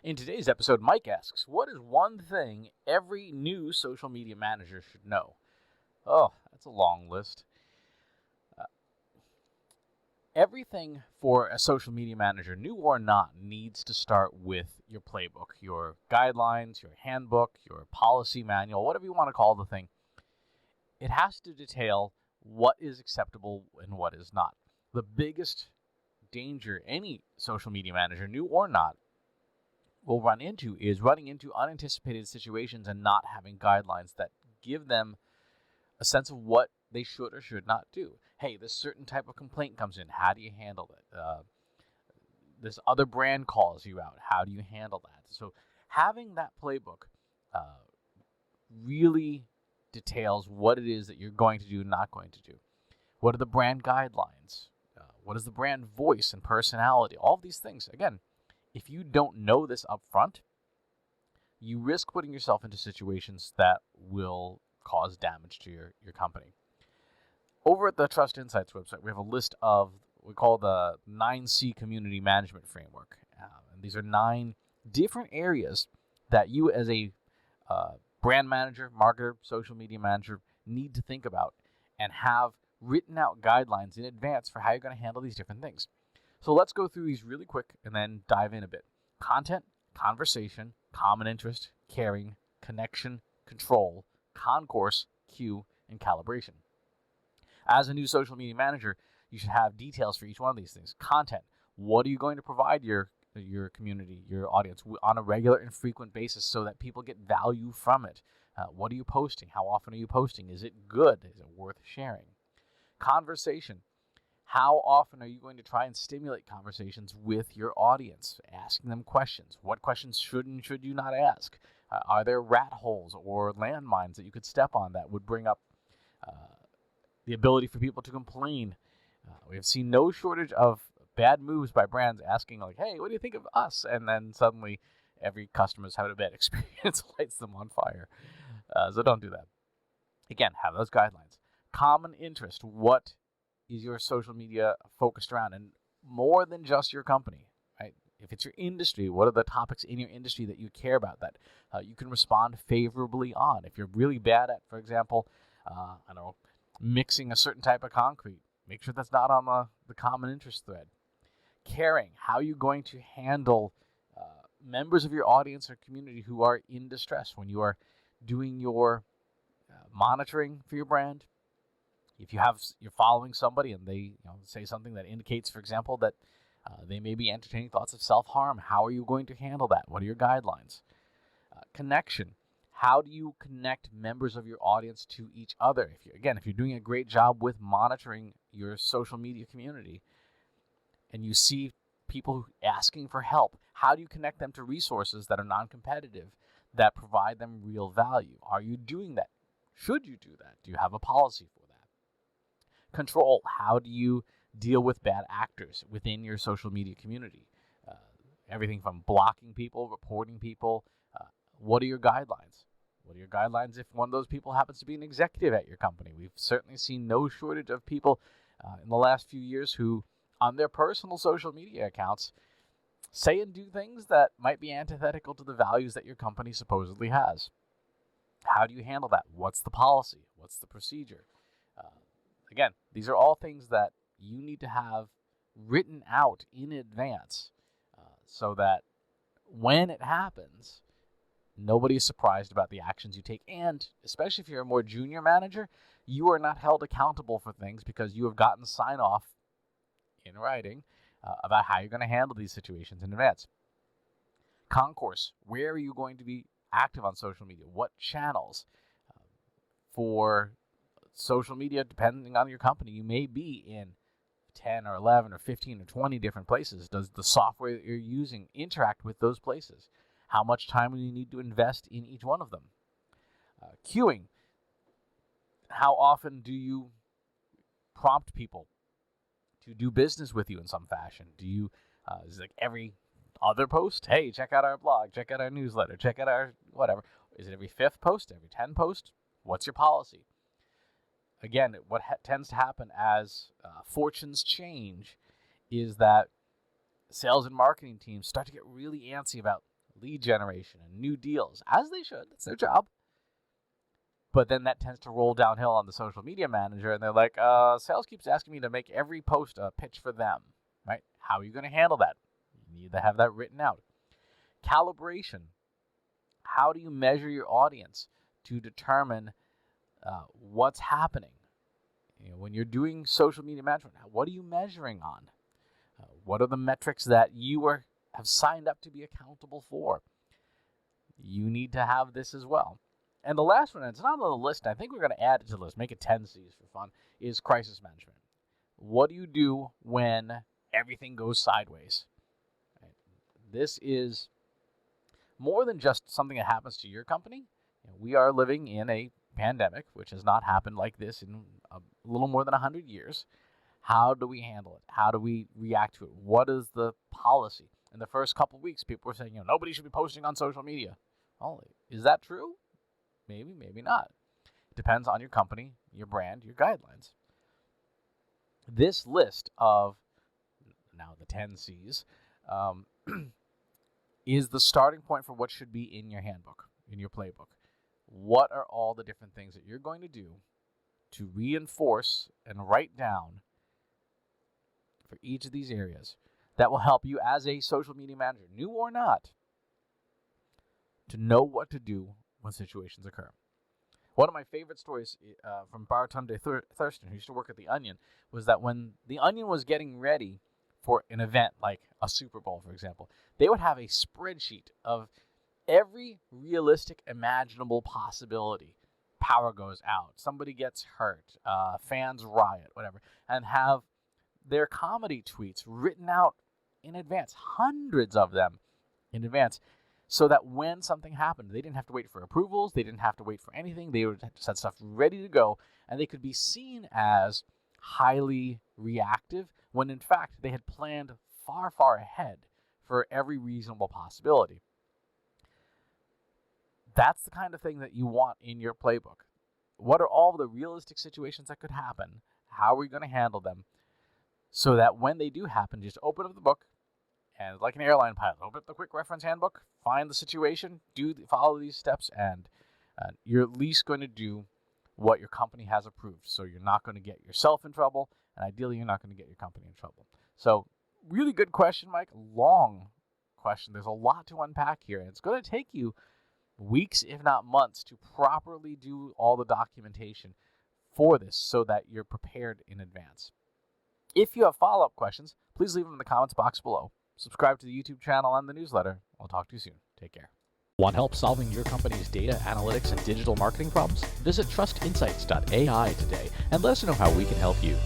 In today's episode, Mike asks, what is one thing every new social media manager should know? Oh, that's a long list. Everything for a social media manager, new or not, needs to start with your playbook, your guidelines, your handbook, your policy manual, whatever you want to call the thing. It has to detail what is acceptable and what is not. The biggest danger any social media manager, new or not, will run into is running into unanticipated situations and not having guidelines that give them a sense of what they should or should not do. Hey, this certain type of complaint comes in. How do you handle it? This other brand calls you out. How do you handle that? So having that playbook really details what it is that you're going to do and not going to do. What are the brand guidelines? What is the brand voice and personality? All of these things. Again, if you don't know this up front, you risk putting yourself into situations that will cause damage to your company. Over at the Trust Insights website, we have a list of what we call the 9C Community Management Framework. And these are 9 different areas that you as a brand manager, marketer, social media manager need to think about and have written out guidelines in advance for how you're going to handle these different things. So let's go through these really quick and then dive in a bit. Content, conversation, common interest, caring, connection, control, concourse, cue, and calibration. As a new social media manager, you should have details for each one of these things. Content, what are you going to provide your community, your audience on a regular and frequent basis so that people get value from it? What are you posting? How often are you posting? Is it good? Is it worth sharing? Conversation. How often are you going to try and stimulate conversations with your audience, asking them questions? What questions should and should you not ask? Are there rat holes or landmines that you could step on that would bring up the ability for people to complain? We have seen no shortage of bad moves by brands asking, like, hey, what do you think of us? And then suddenly every customer's having a bad experience, lights them on fire. So don't do that. Again, have those guidelines. Common interest. What is your social media focused around? And more than just your company, right? If it's your industry, what are the topics in your industry that you care about that you can respond favorably on? If you're really bad at, for example, mixing a certain type of concrete, make sure that's not on the common interest thread. Caring, how are you going to handle members of your audience or community who are in distress when you are doing your monitoring for your brand? If you're following somebody and they say something that indicates, for example, that they may be entertaining thoughts of self-harm, how are you going to handle that? What are your guidelines? Connection. How do you connect members of your audience to each other? If you're doing a great job with monitoring your social media community and you see people asking for help, how do you connect them to resources that are non-competitive, that provide them real value? Are you doing that? Should you do that? Do you have a policy for that? Control. How do you deal with bad actors within your social media community? Everything from blocking people, reporting people. What are your guidelines? What are your guidelines if one of those people happens to be an executive at your company? We've certainly seen no shortage of people in the last few years who, on their personal social media accounts, say and do things that might be antithetical to the values that your company supposedly has. How do you handle that? What's the policy? What's the procedure? Again, these are all things that you need to have written out in advance so that when it happens, nobody is surprised about the actions you take. And especially if you're a more junior manager, you are not held accountable for things because you have gotten sign-off in writing about how you're going to handle these situations in advance. Concourse. Where are you going to be active on social media? What channels? For social media, depending on your company, you may be in 10 or 11 or 15 or 20 different places. Does the software that you're using interact with those places? How much time do you need to invest in each one of them? Queuing. How often do you prompt people to do business with you in some fashion? Do you, is it like every other post? Hey, check out our blog, check out our newsletter, check out our whatever. Is it every 5th post, every 10 post? What's your policy? Again, what tends to happen as fortunes change is that sales and marketing teams start to get really antsy about lead generation and new deals, as they should. That's their job. But then that tends to roll downhill on the social media manager, and they're like, sales keeps asking me to make every post a pitch for them, right? How are you going to handle that? You need to have that written out. Calibration. How do you measure your audience to determine what's happening? When you're doing social media management, what are you measuring on? What are the metrics that you have signed up to be accountable for? You need to have this as well. And the last one, and it's not on the list, I think we're going to add it to the list, make it 10 C's for fun, is crisis management. What do you do when everything goes sideways? This is more than just something that happens to your company. We are living in a pandemic, which has not happened like this in a little more than 100 years. How do we handle it? How do we react to it? What is the policy? In the first couple of weeks, people were saying, nobody should be posting on social media. Well, is that true? Maybe, maybe not. It depends on your company, your brand, your guidelines. This list of, now the 10 C's, is the starting point for what should be in your handbook, in your playbook. What are all the different things that you're going to do to reinforce and write down for each of these areas that will help you as a social media manager, new or not, to know what to do when situations occur. One of my favorite stories from Bartender Thurston, who used to work at The Onion, was that when The Onion was getting ready for an event like a Super Bowl, for example, they would have a spreadsheet of every realistic, imaginable possibility. Power goes out, somebody gets hurt, fans riot, whatever, and have their comedy tweets written out in advance, hundreds of them in advance, so that when something happened, they didn't have to wait for approvals, they didn't have to wait for anything, they would just have stuff ready to go, and they could be seen as highly reactive, when in fact they had planned far, far ahead for every reasonable possibility. That's the kind of thing that you want in your playbook. What are all the realistic situations that could happen? How are we going to handle them? So that when they do happen, just open up the book, and like an airline pilot, open up the quick reference handbook, find the situation, follow these steps, and you're at least going to do what your company has approved. So you're not going to get yourself in trouble, and ideally you're not going to get your company in trouble. So really good question, Mike. Long question. There's a lot to unpack here, and it's going to take you weeks, if not months, to properly do all the documentation for this so that you're prepared in advance. If you have follow-up questions, please leave them in the comments box below. Subscribe to the YouTube channel and the newsletter. I'll talk to you soon. Take care. Want help solving your company's data, analytics, and digital marketing problems? Visit trustinsights.ai today and let us know how we can help you.